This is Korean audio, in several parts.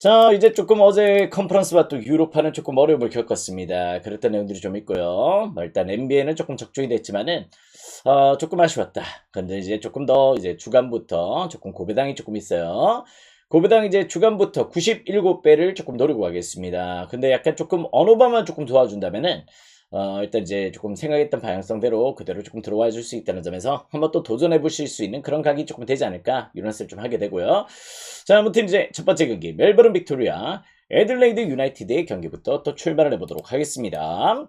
자, 이제 조금 어제 컨퍼런스와 또 유로파는 조금 어려움을 겪었습니다. 그랬던 내용들이 좀 있고요. 일단 NBA는 조금 적중이 됐지만은 조금 아쉬웠다. 근데 이제 조금 더 이제 주간부터 조금 고배당이 조금 있어요. 고배당 이제 주간부터 97배를 조금 노리고 가겠습니다. 근데 약간 조금 언어바만 조금 도와준다면은 일단 이제 조금 생각했던 방향성대로 그대로 조금 들어와 줄 수 있다는 점에서 한번 또 도전해 보실 수 있는 그런 각이 조금 되지 않을까 이런 생각을 좀 하게 되고요. 자, 아무튼 이제 첫 번째 경기 멜버른 빅토리아 애들레이드 유나이티드의 경기부터 또 출발을 해보도록 하겠습니다.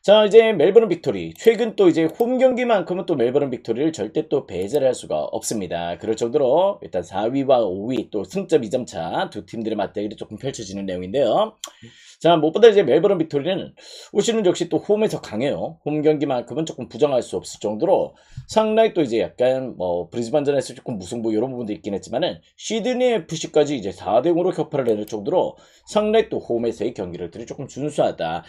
자, 이제 멜버른 빅토리 최근 또 이제 홈 경기만큼은 또 멜버른 빅토리를 절대 또 배제를 할 수가 없습니다. 그럴 정도로 일단 4위와 5위 또 승점 2점 차 두 팀들의 맞대결이 조금 펼쳐지는 내용인데요. 자, 무엇보다 이제 멜버른 빅토리는 올 시즌 역시 또 홈에서 강해요. 홈 경기만큼은 조금 부정할 수 없을 정도로 상당히 또 이제 약간 브리즈번전에서 조금 무승부 이런 부분도 있긴 했지만은 시드니 FC까지 이제 4대 0으로 격파를 내릴 정도로 상당히 또 홈에서의 경기력들이 조금 준수하다.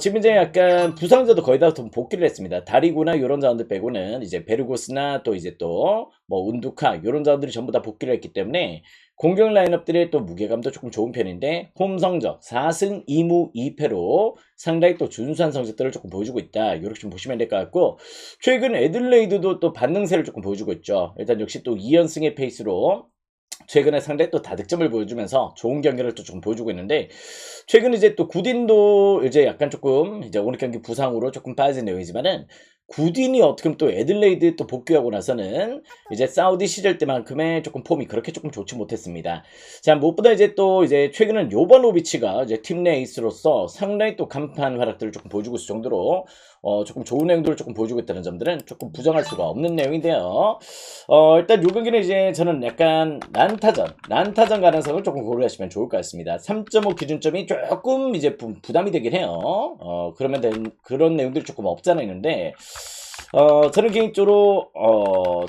지금 이제 약간 부상자도 거의 다 복귀를 했습니다. 다리구나 이런 자원들 빼고는 이제 베르고스나 또 이제 또 운두카 이런 자원들이 전부 다 복귀를 했기 때문에 공격 라인업들의 또 무게감도 조금 좋은 편인데 홈 성적 4승 2무 2패로 상당히 또 준수한 성적들을 조금 보여주고 있다. 이렇게 좀 보시면 될 것 같고 최근 애들레이드도 또 반등세를 조금 보여주고 있죠. 일단 역시 또 2연승의 페이스로 최근에 상당히 또 다득점을 보여주면서 좋은 경기를 또 좀 보여주고 있는데 최근 이제 또 구딘도 이제 약간 조금 이제 오늘 경기 부상으로 조금 빠진 내용이지만은 구딘이 어떻게 보면 또 애들레이드 또 복귀하고 나서는 이제 사우디 시절 때만큼의 조금 폼이 그렇게 조금 좋지 못했습니다. 자, 무엇보다 이제 또 이제 최근은 요바노비치가 이제 팀 내 에이스로서 상당히 또 간판 활약들을 조금 보여주고 있을 정도로 조금 좋은 내용들을 조금 보여주고 있다는 점들은 조금 부정할 수가 없는 내용인데요. 일단 요 경기는 이제 저는 약간 난타전 가능성을 조금 고려하시면 좋을 것 같습니다. 3.5 기준점이 조금 이제 부담이 되긴 해요. 그러면 그런 내용들이 조금 없잖아 있는데, 저는 개인적으로,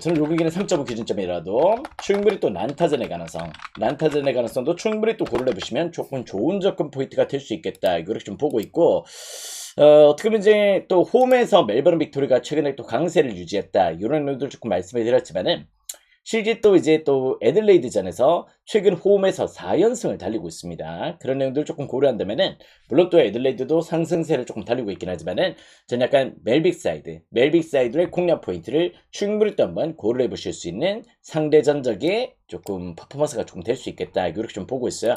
저는 요 경기는 3.5 기준점이라도 충분히 또 난타전의 가능성도 충분히 또 고려해 보시면 조금 좋은 접근 포인트가 될 수 있겠다. 이렇게 좀 보고 있고, 어떻게 보면 이제 또 홈에서 멜버른 빅토리가 최근에 또 강세를 유지했다. 이런 내용들 조금 말씀을 드렸지만은 실제 또 이제 또 애들레이드전에서 최근 홈에서 4연승을 달리고 있습니다. 그런 내용들 조금 고려한다면은 물론 또 애들레이드도 상승세를 조금 달리고 있긴 하지만은 전 약간 멜빅사이드의 공략 포인트를 충분히 또 한번 고려해 보실 수 있는 상대 전적의 조금 퍼포먼스가 조금 될 수 있겠다. 이렇게 좀 보고 있어요.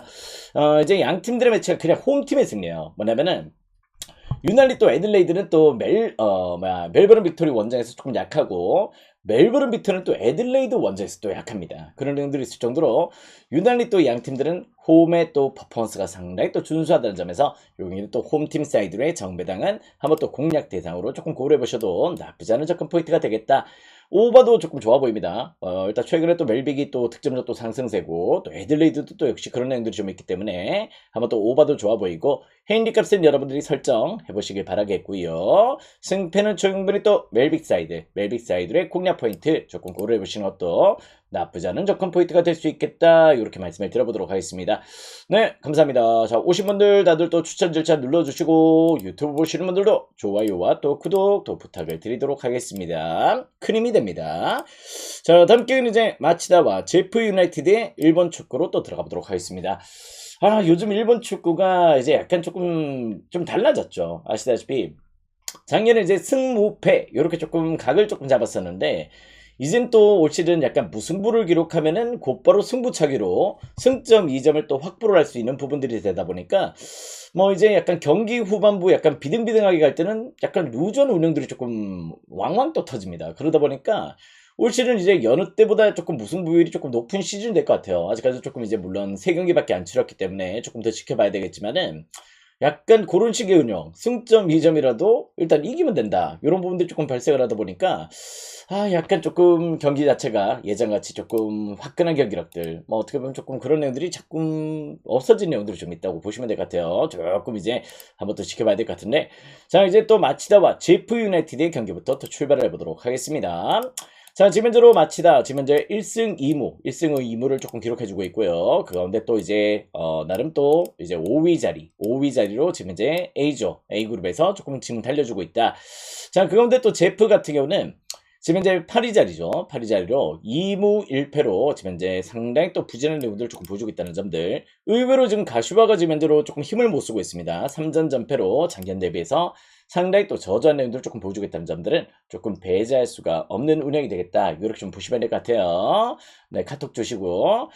이제 양 팀들의 매치가 그냥 홈팀의 승리예요. 뭐냐면은 유난히 또 애들레이드는 또 멜버른 빅토리 원정에서 조금 약하고 멜버른 빅토리는 또 애들레이드 원정에서 또 약합니다. 그런 내용들이 있을 정도로 유난히 또 양 팀들은 홈의 또 퍼포먼스가 상당히 또 준수하다는 점에서 여기는 또 홈팀 사이드의 정배당은 한번 또 공략 대상으로 조금 고려해 보셔도 나쁘지 않은 접근 포인트가 되겠다. 오버도 조금 좋아 보입니다. 일단 최근에 또 멜빅이 또 득점도 또 상승세고 또 애들레이드도 또 역시 그런 내용들이 좀 있기 때문에 한번 또 오버도 좋아 보이고 핸디 값은 여러분들이 설정해 보시길 바라겠고요. 승패는 충분히 또 멜빅사이드의 공략 포인트 조금 고려해 보시는 것도 나쁘지 않은 접근 포인트가 될 수 있겠다. 이렇게 말씀을 드려보도록 하겠습니다. 네, 감사합니다. 자, 오신 분들 다들 또 추천 절차 눌러주시고 유튜브 보시는 분들도 좋아요와 또 구독 또 부탁을 드리도록 하겠습니다. 큰 힘이 됩니다. 자, 다음 경기는 이제 마치다와 제프 유나이티드의 일본 축구로 또 들어가 보도록 하겠습니다. 요즘 일본 축구가 이제 약간 조금 좀 달라졌죠. 아시다시피 작년에 이제 승무패 이렇게 조금 각을 조금 잡았었는데 이젠 또 올 시즌 약간 무승부를 기록하면은 곧바로 승부차기로 승점 2점을 또 확보를 할 수 있는 부분들이 되다 보니까 이제 약간 경기 후반부 약간 비등비등하게 갈 때는 약간 루전 운영들이 조금 왕왕 또 터집니다. 그러다 보니까 올 시즌 이제 여느 때보다 조금 무승부율이 조금 높은 시즌이 될 것 같아요. 아직까지 조금 이제 물론 3경기밖에 안 치렀기 때문에 조금 더 지켜봐야 되겠지만은 약간 그런 식의 운영, 승점 2점이라도 일단 이기면 된다. 이런 부분들이 조금 발생을 하다 보니까 약간 조금 경기 자체가 예전같이 조금 화끈한 경기력들 어떻게 보면 조금 그런 내용들이 자꾸 없어진 내용들이 좀 있다고 보시면 될 것 같아요. 조금 이제 한번 또 지켜봐야 될 것 같은데 자, 이제 또 마치다와 제프 유나이티드의 경기부터 또 출발을 해보도록 하겠습니다. 자, 지금 현재로 마치다 지금 현재 1승 2무를 조금 기록해주고 있고요. 그 가운데 또 이제 나름 또 이제 5위 자리로 지금 현재 A그룹에서 조금 지금 달려주고 있다. 자, 그 가운데 또 제프 같은 경우는 지금 이제 8위 자리죠. 8위 자리로 2무 1패로 지금 이제 상당히 또 부진한 내용들을 조금 보여주고 있다는 점들. 의외로 지금 가슈바가 지금 현재로 조금 힘을 못 쓰고 있습니다. 3전 전패로 작년 대비해서 상당히 또 저조한 내용들을 조금 보여주고 있다는 점들은 조금 배제할 수가 없는 운영이 되겠다. 이렇게 좀 보시면 될 것 같아요. 네, 카톡 주시고.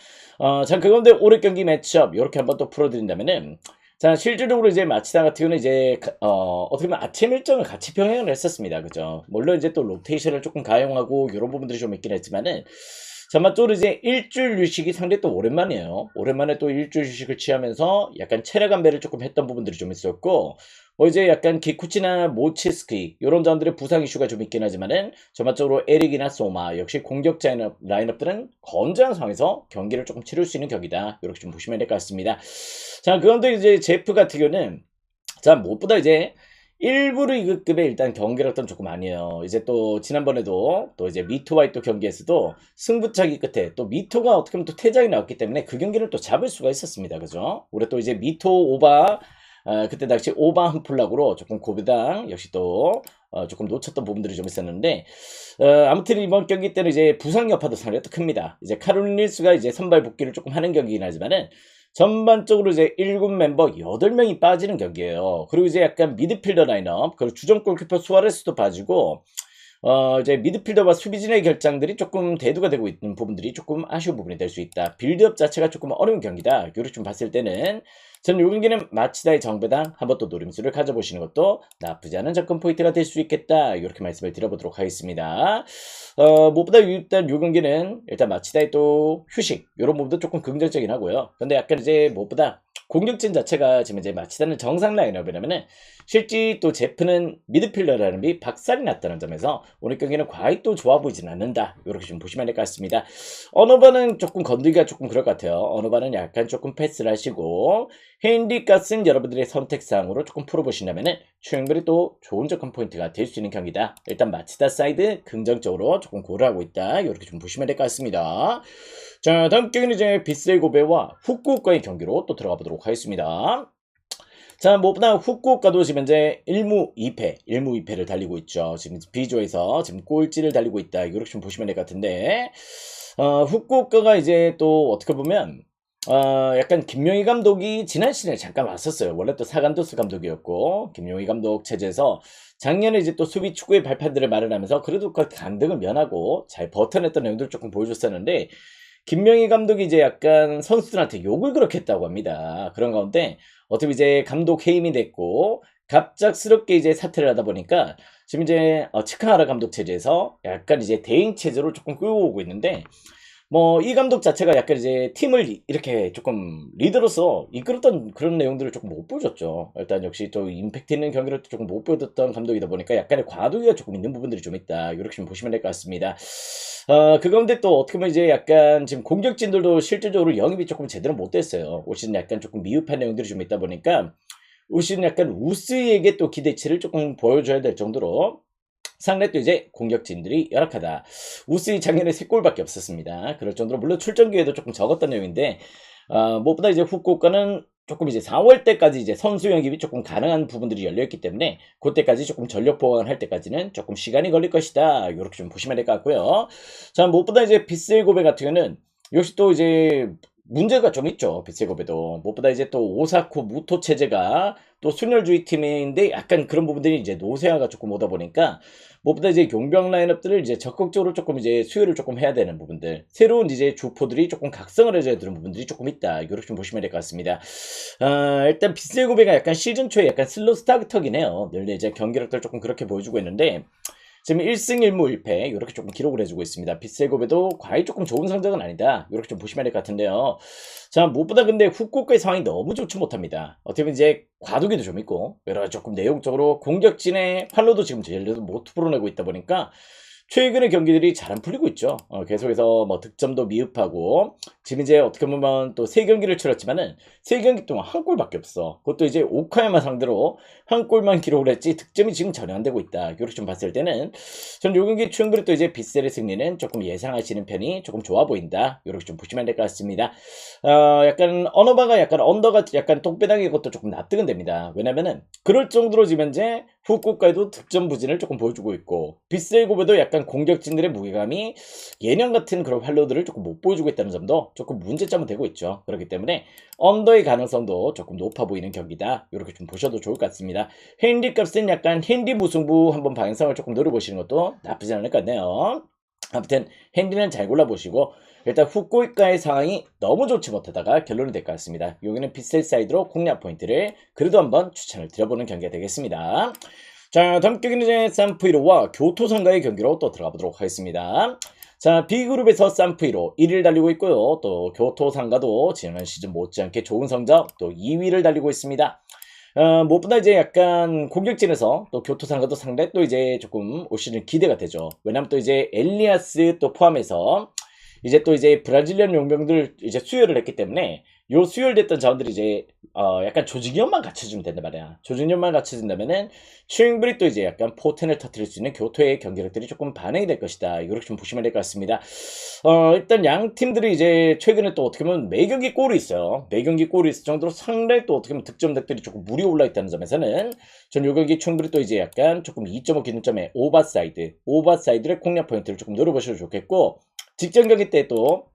자, 그 가운데 올해 경기 매치업 이렇게 한번 또 풀어드린다면은 자, 실질적으로 이제 마치다 같은 경우는 이제, 어떻게 보면 아침 일정을 같이 병행을 했었습니다. 그죠? 물론 이제 또 로테이션을 조금 가용하고, 이런 부분들이 좀 있긴 했지만은, 전반적으로 이제 일주일 휴식이 상당히 또 오랜만이에요. 오랜만에 또 일주일 휴식을 취하면서 약간 체력 안배를 조금 했던 부분들이 좀 있었고, 이제 약간 기쿠치나 모치스키, 이런 자원들의 부상 이슈가 좀 있긴 하지만은, 전반적으로 에릭이나 소마, 역시 공격자 라인업들은 건재한 상황에서 경기를 조금 치를 수 있는 경기다. 이렇게 좀 보시면 될 것 같습니다. 자, 그런데 이제 제프 같은 경우는, 자, 무엇보다 이제, 1부 리그급의 일단 경기력은 조금 아니에요. 이제 또 지난번에도 또 이제 미토와의 또 경기에서도 승부차기 끝에 또 미토가 어떻게 보면 또 퇴장이 나왔기 때문에 그 경기를 또 잡을 수가 있었습니다. 그죠? 올해 또 이제 미토 오바 그때 당시 오바 한 플락으로 조금 고비당 역시 또 조금 놓쳤던 부분들이 좀 있었는데 아무튼 이번 경기 때는 이제 부상 여파도 상당히 또 큽니다. 이제 카롤린 릴스가 이제 선발 복귀를 조금 하는 경기긴 하지만은 전반적으로 이제 1군 멤버 8명이 빠지는 경기예요. 그리고 이제 약간 미드필더 라인업, 그리고 주전 골키퍼 수아레스도 빠지고, 이제 미드필더와 수비진의 결장들이 조금 대두가 되고 있는 부분들이 조금 아쉬운 부분이 될 수 있다. 빌드업 자체가 조금 어려운 경기다. 이렇게 좀 봤을 때는 저는 이 경기는 마치다의 정배당 한번 또 노림수를 가져보시는 것도 나쁘지 않은 접근 포인트가 될 수 있겠다. 이렇게 말씀을 드려보도록 하겠습니다. 무엇보다 일단 이 경기는 일단 마치다의 또 휴식 이런 부분도 조금 긍정적이긴 하고요. 근데 약간 이제 무엇보다 공격진 자체가 지금 이제 마치다는 정상 라인업이라면은 실제 또 제프는 미드필더라는 비 박살이 났다는 점에서 오늘 경기는 과히 또 좋아 보이진 않는다. 이렇게 좀 보시면 될 것 같습니다. 어느 반은 조금 건들기가 조금 그럴 것 같아요. 어느 반은 약간 조금 패스를 하시고 핸디가스는 여러분들의 선택사항으로 조금 풀어보신다면은 충분히 또 좋은 접근 포인트가 될 수 있는 경기다. 일단 마치다 사이드 긍정적으로 조금 고려하고 있다. 이렇게 좀 보시면 될 것 같습니다. 자, 다음 경기는 이제 비셀 고베와 후쿠오카의 경기로 또 들어가 보도록 하겠습니다. 자, 무엇보다 후쿠오카도 지금 현재 1무 2패를 달리고 있죠. 지금 B조에서 지금 꼴찌를 달리고 있다. 이렇게 좀 보시면 될 것 같은데, 후쿠오카가 이제 또 어떻게 보면, 약간 김용희 감독이 지난 시즌에 잠깐 왔었어요. 원래 또 사간도스 감독이었고, 김용희 감독 체제에서 작년에 이제 또 수비 축구의 발판들을 마련하면서 그래도 그 간등을 면하고 잘 버텨냈던 내용들을 조금 보여줬었는데, 김명희 감독이 이제 약간 선수들한테 욕을 그렇게 했다고 합니다. 그런 가운데 어차피 이제 감독 해임이 됐고 갑작스럽게 이제 사퇴를 하다 보니까 지금 이제 치카하라 감독 체제에서 약간 이제 대행 체제로 조금 끌고 오고 있는데 뭐 이 감독 자체가 약간 이제 팀을 이렇게 조금 리더로서 이끌었던 그런 내용들을 조금 못 보여줬죠. 일단 역시 또 임팩트 있는 경기를 조금 못 보여줬던 감독이다 보니까 약간의 과도기가 조금 있는 부분들이 좀 있다. 이렇게 좀 보시면 될 것 같습니다. 그 가운데 또 어떻게 보면 이제 약간 지금 공격진들도 실질적으로 영입이 조금 제대로 못 됐어요. 올 시즌 약간 조금 미흡한 내용들이 좀 있다 보니까 올 시즌 약간 우스에게 또 기대치를 조금 보여줘야 될 정도로 상대 또 이제 공격진들이 열악하다. 우스이 작년에 3골밖에 없었습니다. 그럴 정도로 물론 출전 기회도 조금 적었던 내용인데 무엇보다 이제 후쿠오카는 조금 이제 4월 때까지 이제 선수 영입이 조금 가능한 부분들이 열려있기 때문에 그때까지 조금 전력 보완할 때까지는 조금 시간이 걸릴 것이다. 이렇게 좀 보시면 될 것 같고요. 자, 무엇보다 이제 비셀 고베 같은 경우는 역시 또 이제 문제가 좀 있죠. 비셀 고베도 무엇보다 이제 또 오사쿠 무토 체제가 또 순혈주의 팀인데 약간 그런 부분들이 이제 노쇠화가 조금 오다 보니까 무엇보다 이제 용병 라인업들을 이제 적극적으로 조금 이제 수혈을 조금 해야 되는 부분들, 새로운 이제 주포들이 조금 각성을 해줘야 되는 부분들이 조금 있다. 이렇게 좀 보시면 될 것 같습니다. 일단 비셀 고베가 약간 시즌 초에 약간 슬로 스타터긴 해요. 늘 이제 경기력들 조금 그렇게 보여주고 있는데 지금 1승 1무 1패 이렇게 조금 기록을 해주고 있습니다. 비셀 고베도 과히 조금 좋은 성적은 아니다. 이렇게 좀 보시면 될 것 같은데요. 자, 무엇보다 근데 후쿠오카의 상황이 너무 좋지 못합니다. 어떻게 보면 이제 과도기도 좀 있고 여러 조금 내용적으로 공격진의 활로도 지금 제대로 못 풀어내고 있다 보니까 최근의 경기들이 잘 안 풀리고 있죠. 계속해서 뭐 득점도 미흡하고 지금 이제 어떻게 보면 또 3경기를 치렀지만은 3경기 동안 한 골밖에 없어. 그것도 이제 오카야마 상대로 한 골만 기록을 했지 득점이 지금 전혀 안 되고 있다. 이렇게 좀 봤을 때는 전 요 경기 충분히 또 이제 빗셀의 승리는 조금 예상하시는 편이 조금 좋아 보인다. 이렇게 좀 보시면 될 것 같습니다. 약간 언어바가 약간 언더가 약간 똥배당인 것도 조금 납득은 됩니다. 왜냐면은 그럴 정도로 지금 현재 후쿠오카에도 득점 부진을 조금 보여주고 있고 빗셀고베도 약간 공격진들의 무게감이 예년 같은 그런 활로들을 조금 못 보여주고 있다는 점도 조금 문제점은 되고 있죠. 그렇기 때문에 언더의 가능성도 조금 높아 보이는 경기다. 이렇게 좀 보셔도 좋을 것 같습니다. 핸디 값은 약간 핸디 무승부 한번 방향성을 조금 노려보시는 것도 나쁘지 않을 것 같네요. 아무튼 핸디는 잘 골라보시고 일단 후쿠오카의 상황이 너무 좋지 못하다가 결론이 될 것 같습니다. 여기는 빗셀 사이드로 공략 포인트를 그래도 한번 추천을 드려보는 경기가 되겠습니다. 자, 다음 경기는 이제 산프이로와 교토상가의 경기로 또 들어가 보도록 하겠습니다. 자, B그룹에서 산프이로 1위를 달리고 있고요. 또 교토상가도 지난 시즌 못지않게 좋은 성적 또 2위를 달리고 있습니다. 무엇보다 이제 약간 공격진에서 또 교토상가도 상당히 또 이제 조금 올 시즌 기대가 되죠. 왜냐면 또 이제 엘리아스 또 포함해서 이제 또 이제 브라질리언 용병들 이제 수혈을 했기 때문에 요 수혈됐던 자원들이 이제 약간 조직력만 갖춰주면 된단 말이야. 조직력만 갖춰진다면은 충분히 또 이제 약간 포텐을 터뜨릴 수 있는 교토의 경기력들이 조금 반영이 될 것이다. 이렇게 좀 보시면 될 것 같습니다. 일단 양 팀들이 이제 최근에 또 어떻게 보면 매경기 골이 있어요. 매경기 골이 있을 정도로 상당히 또 어떻게 보면 득점력들이 조금 무리 올라 있다는 점에서는 전 요 경기 충분히 또 이제 약간 조금 2.5 기준점의 오버사이드의 공략 포인트를 조금 노려보셔도 좋겠고 직전 경기 때 또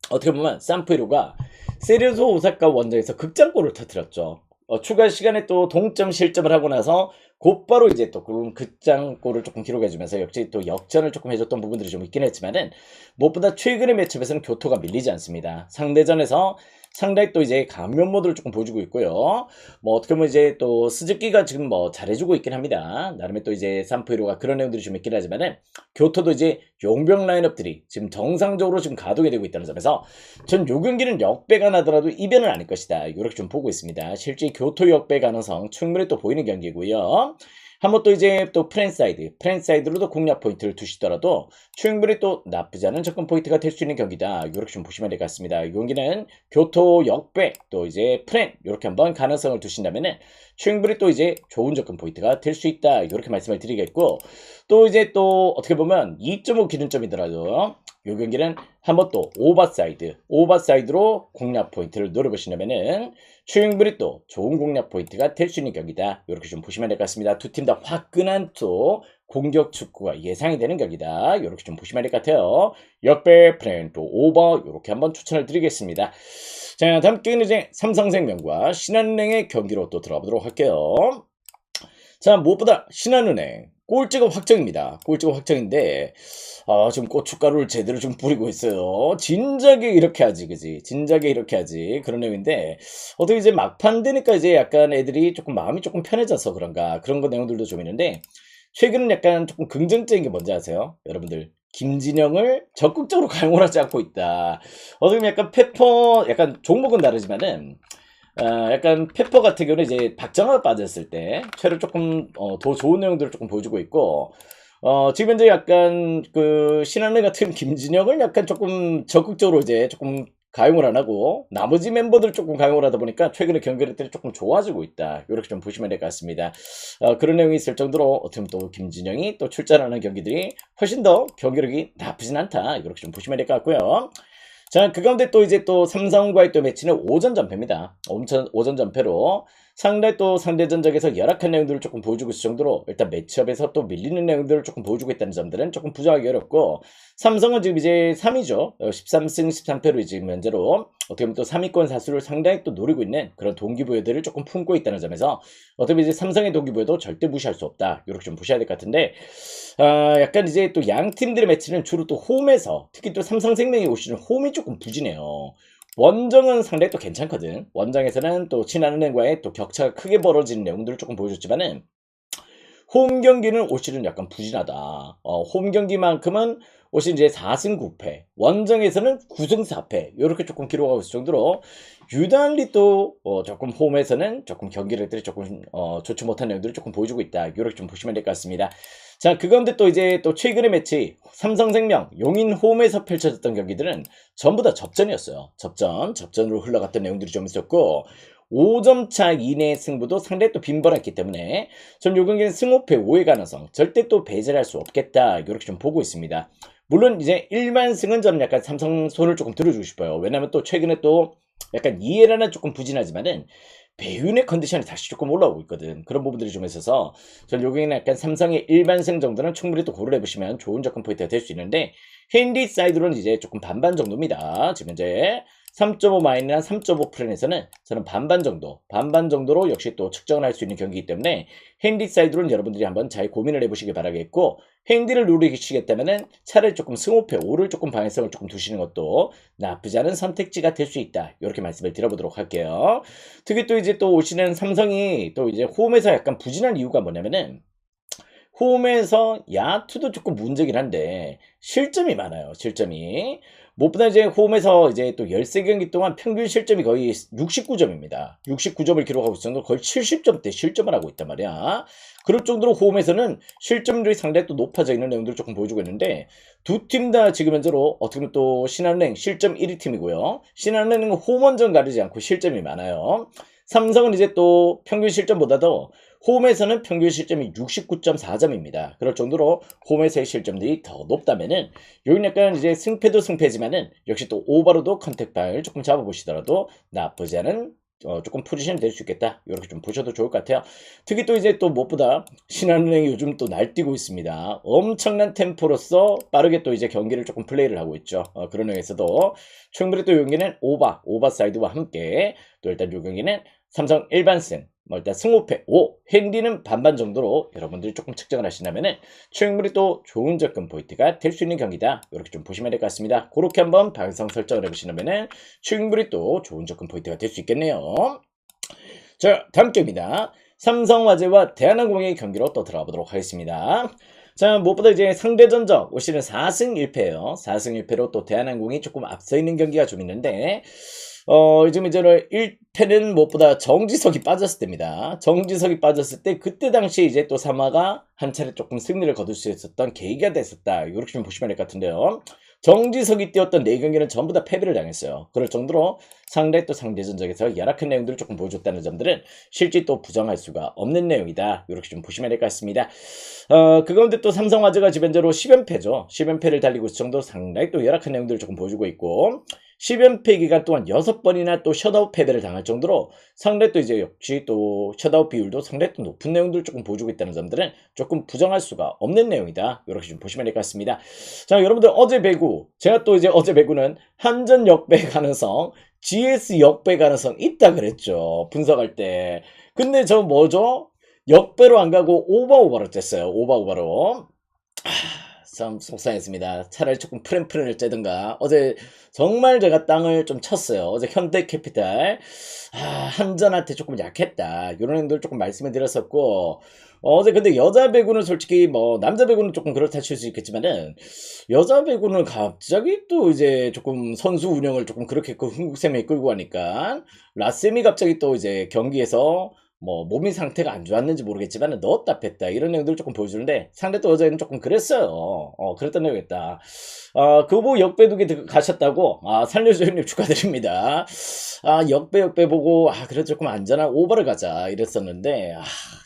어떻게 보면 산프이로가 세리오스 오사카 원정에서 극장골을 터뜨렸죠. 추가 시간에 또 동점 실점을 하고 나서 곧바로 이제 또 그런 극장골을 조금 기록해주면서 역시 또 역전을 조금 해줬던 부분들이 좀 있긴 했지만은 무엇보다 최근의 매치업에서는 교토가 밀리지 않습니다. 상대전에서 상당히 또 이제 감면 모드를 조금 보여주고 있고요. 뭐 어떻게 보면 이제 또 스즈키가 지금 뭐 잘해주고 있긴 합니다. 나름의 또 이제 산프이로가 그런 내용들이 좀 있긴 하지만은 교토도 이제 용병 라인업들이 지금 정상적으로 지금 가동이 되고 있다는 점에서 전 요 경기는 역배가 나더라도 이변은 아닐 것이다. 이렇게 좀 보고 있습니다. 실제 교토 역배 가능성 충분히 또 보이는 경기고요. 한번 또 이제 또 프랜사이드로도 공략 포인트를 두시더라도 충분히 또 나쁘지 않은 접근 포인트가 될 수 있는 경기다. 이렇게 좀 보시면 될 것 같습니다. 이 경기는 교토 역배 또 이제 프랜 이렇게 한번 가능성을 두신다면은 충분히 또 이제 좋은 접근 포인트가 될 수 있다. 이렇게 말씀을 드리겠고 또 이제 또 어떻게 보면 2.5 기준점이더라도 이 경기는 한번 또 오버사이드로 공략 포인트를 노려보시려면은 충분히 또 좋은 공략 포인트가 될 수 있는 경기다. 이렇게 좀 보시면 될 것 같습니다. 두 팀 다 화끈한 또 공격 축구가 예상이 되는 경기다. 이렇게 좀 보시면 될 것 같아요. 역배, 프랜, 또 오버 이렇게 한번 추천을 드리겠습니다. 자, 다음 경기는 이제 삼성생명과 신한은행의 경기로 또 들어보도록 할게요. 자, 무엇보다 신한은행 꼴찌가 확정입니다. 꼴찌가 확정인데 지금 고춧가루를 제대로 좀 뿌리고 있어요. 진작에 이렇게 하지, 그지? 진작에 이렇게 하지. 그런 내용인데 어떻게 이제 막판 되니까 이제 약간 애들이 조금 마음이 조금 편해져서 그런가 그런 거 내용들도 좀 있는데 최근은 약간 조금 긍정적인 게 뭔지 아세요? 여러분들 김진영을 적극적으로 가용을 하지 않고 있다. 어떻게 보면 약간 페퍼 약간 종목은 다르지만은 약간 페퍼 같은 경우는 이제 박정아가 빠졌을 때 최를 조금 더 좋은 내용들을 조금 보여주고 있고 지금 현재 약간 그 신한은행 같은 김진영을 약간 조금 적극적으로 이제 조금 가용을 안 하고 나머지 멤버들 조금 가용을 하다 보니까 최근에 경기력들이 조금 좋아지고 있다. 이렇게 좀 보시면 될 것 같습니다. 그런 내용이 있을 정도로 어떻게 보면 또 김진영이 또 출전하는 경기들이 훨씬 더 경기력이 나쁘진 않다. 이렇게 좀 보시면 될 것 같고요. 자, 그 가운데 또 이제 또 삼성과의 또 매치는 오전 전패입니다. 오전 전패로 상당히 또 상대 전적에서 열악한 내용들을 조금 보여주고 있을 정도로 일단 매치업에서 또 밀리는 내용들을 조금 보여주고 있다는 점들은 조금 부정하기 어렵고 삼성은 지금 이제 3위죠. 13승 13패로 지금 현재로 어떻게 보면 또 3위권 사수를 상당히 또 노리고 있는 그런 동기부여들을 조금 품고 있다는 점에서 어떻게 보면 이제 삼성의 동기부여도 절대 무시할 수 없다. 이렇게 좀 보셔야 될 것 같은데 약간 이제 또 양 팀들의 매치는 주로 또 홈에서 특히 또 삼성생명이 오시는 홈이 조금 부진해요. 원정은 상당히 또 괜찮거든. 원정에서는 또 신한은행과의 또 격차가 크게 벌어지는 내용들을 조금 보여줬지만은 홈 경기는 올 시즌 약간 부진하다. 홈 경기만큼은 옷이 이제 4승 9패, 원정에서는 9승 4패 이렇게 조금 기록하고 있을 정도로 유달리 또 조금 홈에서는 조금 경기력들이 조금 좋지 못한 내용들을 조금 보여주고 있다. 이렇게 좀 보시면 될 것 같습니다. 자, 그 가운데 또 이제 또 최근의 매치 삼성생명, 용인 홈에서 펼쳐졌던 경기들은 전부 다 접전이었어요. 접전으로 흘러갔던 내용들이 좀 있었고 5점 차 이내의 승부도 상당히 또 빈번했기 때문에 전 요 경기는 승호패 5의 가능성 절대 또 배제를 할 수 없겠다. 이렇게 좀 보고 있습니다. 물론 이제 일반승은 저는 약간 삼성 손을 조금 들어주고 싶어요. 왜냐면 또 최근에 또 약간 이해라는 조금 부진하지만은 배윤의 컨디션이 다시 조금 올라오고 있거든. 그런 부분들이 좀 있어서 저는 요 경기는 약간 삼성의 일반승 정도는 충분히 또 고려해 보시면 좋은 접근 포인트가 될 수 있는데 핸디 사이드로는 이제 조금 반반 정도입니다. 지금 이제 3.5 마이너나 3.5 프렌에서는 저는 반반 정도로 역시 또 측정을 할 수 있는 경기이기 때문에 핸디 사이드로는 여러분들이 한번 잘 고민을 해보시길 바라겠고 핸디를 누리시겠다면은 차라리 조금 승호패 5를 조금 방향성을 조금 두시는 것도 나쁘지 않은 선택지가 될 수 있다. 이렇게 말씀을 드려보도록 할게요. 특히 또 이제 또 오시는 삼성이 또 이제 홈에서 약간 부진한 이유가 뭐냐면은 홈에서 야투도 조금 문제긴 한데 실점이 많아요. 실점이. 무엇보다 이제 홈에서 이제 또 13경기 동안 평균 실점이 거의 69점입니다. 69점을 기록하고 있었는데 거의 70점대 실점을 하고 있단 말이야. 그럴 정도로 홈에서는 실점률이 상당히 또 높아져 있는 내용들을 조금 보여주고 있는데 두 팀 다 지금 현재로 어떻게 보면 또 신한은행 실점 1위 팀이고요. 신한은행은 홈원전 가리지 않고 실점이 많아요. 삼성은 이제 또 평균 실점보다도 홈에서는 평균 실점이 69.4점입니다. 그럴 정도로 홈에서의 실점들이 더 높다면은 여기 약간 이제 승패도 승패지만은 역시 또 오버로도 컨택발 조금 잡아보시더라도 나쁘지 않은 조금 포지션이 될 수 있겠다. 이렇게 좀 보셔도 좋을 것 같아요. 특히 또 이제 또 무엇보다 신한은행이 요즘 또 날뛰고 있습니다. 엄청난 템포로서 빠르게 또 이제 경기를 조금 플레이를 하고 있죠. 그런 의미에서도 충분히 또 여기는 오버 사이드와 함께 또 일단 요 경기는 삼성 일반승 일단 승호패 5, 핸디는 반반 정도로 여러분들이 조금 측정을 하신다면은 충분히 또 좋은 접근 포인트가 될 수 있는 경기다. 이렇게 좀 보시면 될 것 같습니다. 그렇게 한번 방향성 설정을 해보시면은 충분히 또 좋은 접근 포인트가 될 수 있겠네요. 자, 다음 경기입니다. 삼성화재와 대한항공의 경기로 또 들어가 보도록 하겠습니다. 자, 무엇보다 이제 상대 전적 올 시즌 4승 1패예요. 4승 1패로 또 대한항공이 조금 앞서 있는 경기가 좀 있는데 요즘 이제는 1패는 무엇보다 정지석이 빠졌을 때입니다. 정지석이 빠졌을 때 그때 당시 이제 또 삼화가 한 차례 조금 승리를 거둘 수 있었던 계기가 됐었다. 이렇게 좀 보시면 될 것 같은데요. 정지석이 뛰었던 4경기는 전부 다 패배를 당했어요. 그럴 정도로 상대 또 상대 전적에서 열악한 내용들을 조금 보여줬다는 점들은 실제 또 부정할 수가 없는 내용이다. 이렇게 좀 보시면 될 것 같습니다. 그 가운데 또 삼성화재가 지변제로 10연패죠. 10연패를 달리고 있을 정도로 상당히 또 열악한 내용들을 조금 보여주고 있고 10연패 기간 동안 6번이나 또 셧아웃 패배를 당할 정도로 상당히 또 이제 역시 또 셧아웃 비율도 상당히 또 높은 내용들을 조금 보여주고 있다는 점들은 조금 부정할 수가 없는 내용이다. 이렇게 좀 보시면 될 것 같습니다. 자, 여러분들 어제 배구 제가 또 이제 어제 배구는 한전 역배 가능성 GS 역배 가능성 있다 그랬죠. 분석할 때. 근데 저 뭐죠? 역배로 안 가고 오버로 쬐어요. 오버로. 참 속상했습니다. 차라리 조금 프렌을 째든가. 어제 정말 제가 땅을 좀 쳤어요. 어제 현대캐피탈 한전한테 조금 약했다. 이런 행동을 조금 말씀을 드렸었고 어제 근데 여자 배구는 솔직히 뭐 남자 배구는 조금 그렇다 칠 수 있겠지만은 여자 배구는 갑자기 또 이제 조금 선수 운영을 조금 그렇게 흥국생명이 끌고 가니까 라셈이 갑자기 또 이제 경기에서 뭐 몸이 상태가 안 좋았는지 모르겠지만 넣었다 뺐다 이런 내용들을 조금 보여주는데 상대 또 어제는 조금 그랬어요. 그랬던 내용이었다. 그보 역배두기 가셨다고 살려줘 형님 축하드립니다. 역배 보고 그래도 조금 안전한 오버를 가자 이랬었는데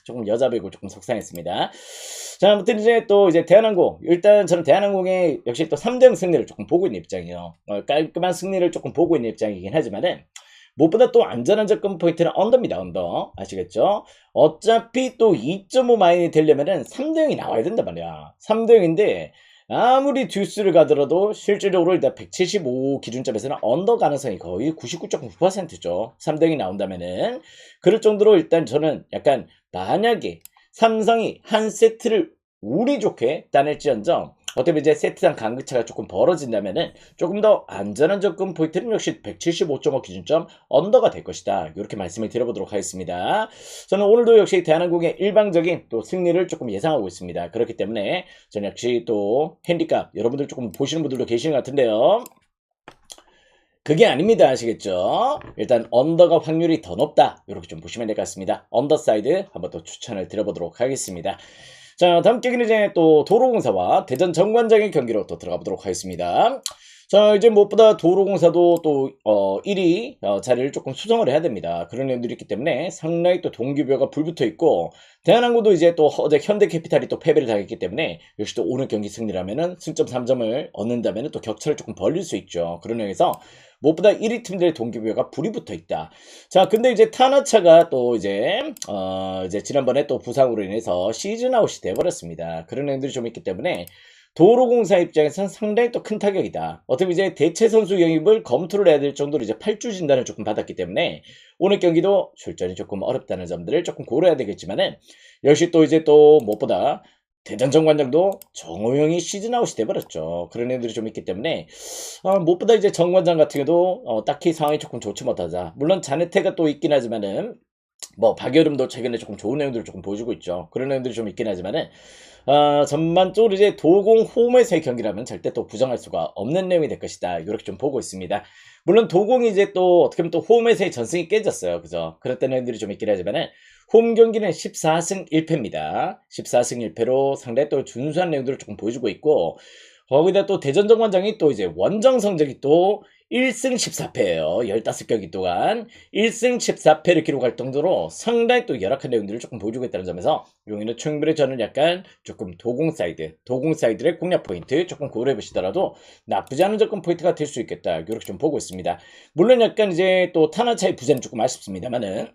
조금 여자 배구 조금 속상했습니다. 자, 아무튼 이제 또 이제 대한항공 일단 저는 대한항공의 역시 또 3대0 승리를 조금 보고 있는 입장이에요. 깔끔한 승리를 조금 보고 있는 입장이긴 하지만은 무엇보다 또 안전한 접근 포인트는 언더입니다. 언더. 아시겠죠? 어차피 또 2.5 마인이 되려면은 3대0이 나와야 된단 말이야. 3대0인데 아무리 듀스를 가더라도 실질적으로 일단 175 기준점에서는 언더 가능성이 거의 99.9%죠. 3대0이 나온다면은. 그럴 정도로 일단 저는 약간 만약에 삼성이 한 세트를 우리 좋게 따낼지언정 어떻게 이제 세트상 간극차가 조금 벌어진다면은 조금 더 안전한 접근 포인트는 역시 175.5 기준점 언더가 될 것이다. 이렇게 말씀을 드려보도록 하겠습니다. 저는 오늘도 역시 대한항공의 일방적인 또 승리를 조금 예상하고 있습니다. 그렇기 때문에 저는 역시 또 핸디캡 여러분들 조금 보시는 분들도 계시는 것 같은데요. 그게 아닙니다. 아시겠죠? 일단 언더가 확률이 더 높다. 이렇게 좀 보시면 될 것 같습니다. 언더사이드 한번 또 추천을 드려보도록 하겠습니다. 자, 다음 경기는 이제 또 도로공사와 대전 정관장의 경기로 또 들어가 보도록 하겠습니다. 자, 이제 무엇보다 도로공사도 또 1위 자리를 조금 수성을 해야 됩니다. 그런 내용들이 있기 때문에 상당히 또 동기부여가 불붙어 있고, 대한항공도 이제 또 어제 현대캐피탈이 또 패배를 당했기 때문에 역시 또 오늘 경기 승리라면은 승점 3점을 얻는다면은 또 격차를 조금 벌릴 수 있죠. 그런 의미에서 무엇보다 1위 팀들의 동기부여가 불이 붙어 있다. 자, 근데 이제 타나차가 또 이제 지난번에 또 부상으로 인해서 시즌 아웃이 돼버렸습니다. 그런 내용들이 좀 있기 때문에 도로공사 입장에서는 상당히 또 큰 타격이다. 어차피 이제 대체 선수 영입을 검토를 해야 될 정도로 이제 8주 진단을 조금 받았기 때문에 오늘 경기도 출전이 조금 어렵다는 점들을 조금 고려해야 되겠지만은 역시 또 이제 또 무엇보다 대전 정관장도 정호영이 시즌 아웃이 돼버렸죠. 그런 애들이 좀 있기 때문에 무엇보다 이제 정관장 같은 경우도 딱히 상황이 조금 좋지 못하자. 물론 자네테가 또 있긴 하지만은 뭐 박여름도 최근에 조금 좋은 내용들을 조금 보여주고 있죠. 그런 내용들이 좀 있긴 하지만은 전반적으로 이제 도공 홈에서의 경기라면 절대 또 부정할 수가 없는 내용이 될 것이다. 이렇게 좀 보고 있습니다. 물론 도공이 이제 또 어떻게 보면 또 홈에서의 전승이 깨졌어요. 그죠? 그랬던 내용들이 좀 있긴 하지만은 홈 경기는 14승 1패입니다. 14승 1패로 상당히 또 준수한 내용들을 조금 보여주고 있고, 거기다 또 대전 정관장이 또 이제 원정 성적이 또 1승 14패예요. 15경기 동안 1승 14패를 기록할 정도로 상당히 또 열악한 내용들을 조금 보여주고 있다는 점에서 용인은 충분히 저는 약간 조금 도공 사이드의 공략 포인트 조금 고려해 보시더라도 나쁘지 않은 접근 포인트가 될 수 있겠다. 이렇게 좀 보고 있습니다. 물론 약간 이제 또 타나차의 부재는 조금 아쉽습니다만은